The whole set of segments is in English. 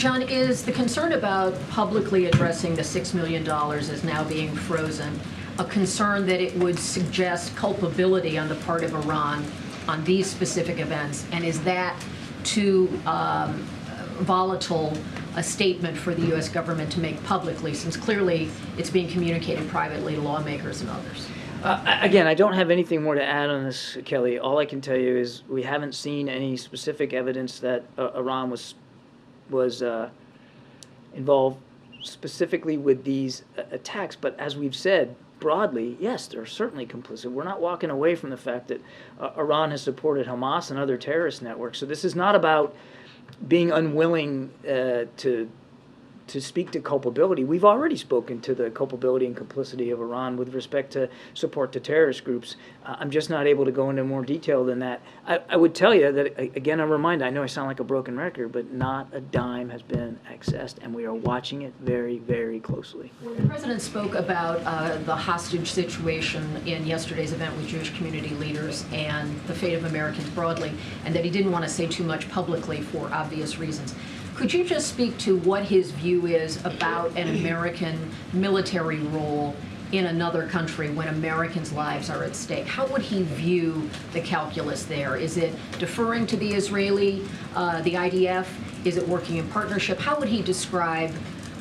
John, is the concern about publicly addressing the $6 million as now being frozen a concern that it would suggest culpability on the part of Iran on these specific events? And is that too volatile a statement for the U.S. government to make publicly, since clearly it's being communicated privately to lawmakers and others? Again, I don't have anything more to add on this, Kelly. All I can tell you is we haven't seen any specific evidence that Iran was involved specifically with these attacks. But as we've said, broadly, yes, they're certainly complicit. We're not walking away from the fact that Iran has supported Hamas and other terrorist networks. So this is not about being unwilling to speak to culpability. We've already spoken to the culpability and complicity of Iran with respect to support to terrorist groups. I'm just not able to go into more detail than that. I would tell you that, again, I'm reminded, I know I sound like a broken record, but not a dime has been accessed, and we are watching it very, very closely. When the president spoke about the hostage situation in yesterday's event with Jewish community leaders and the fate of Americans broadly, and that he didn't want to say too much publicly for obvious reasons, could you just speak to what his view is about an American military role in another country when Americans' lives are at stake? How would he view the calculus there? Is it deferring to the Israeli, the IDF? Is it working in partnership? How would he describe,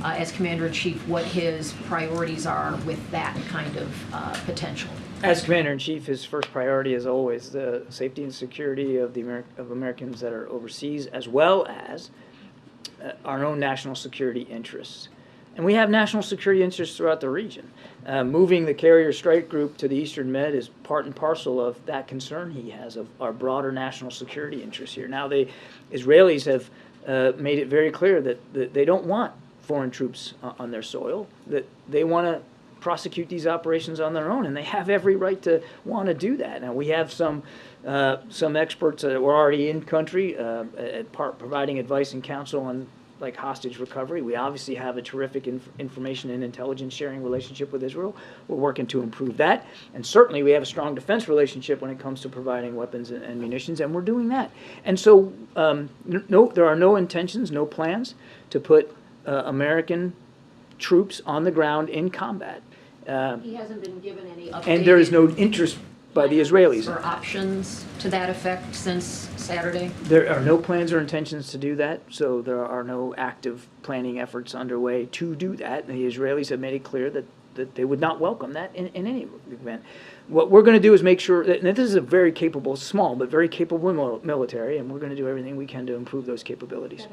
as Commander-in-Chief, what his priorities are with that kind of potential? As Commander-in-Chief, his first priority is always the safety and security of of Americans that are overseas, as well as our own national security interests. And we have national security interests throughout the region. Moving the carrier strike group to the Eastern Med is part and parcel of that concern he has of our broader national security interests here. Now, the Israelis have made it very clear that they don't want foreign troops on their soil, that they want to prosecute these operations on their own, and they have every right to want to do that. Now, we have some experts that were already in country providing advice and counsel on like hostage recovery. We obviously have a terrific information and intelligence sharing relationship with Israel. We're working to improve that. And certainly we have a strong defense relationship when it comes to providing weapons and munitions, and we're doing that. And so no, there are no intentions, no plans to put American troops on the ground in combat. He hasn't been given any updated and there is no interest by the Israelis. Or options to that effect since Saturday? There are no plans or intentions to do that, so there are no active planning efforts underway to do that. And the Israelis have made it clear that they would not welcome that in any event. What we're going to do is make sure that, and this is a very capable, small, but very capable military, and we're going to do everything we can to improve those capabilities.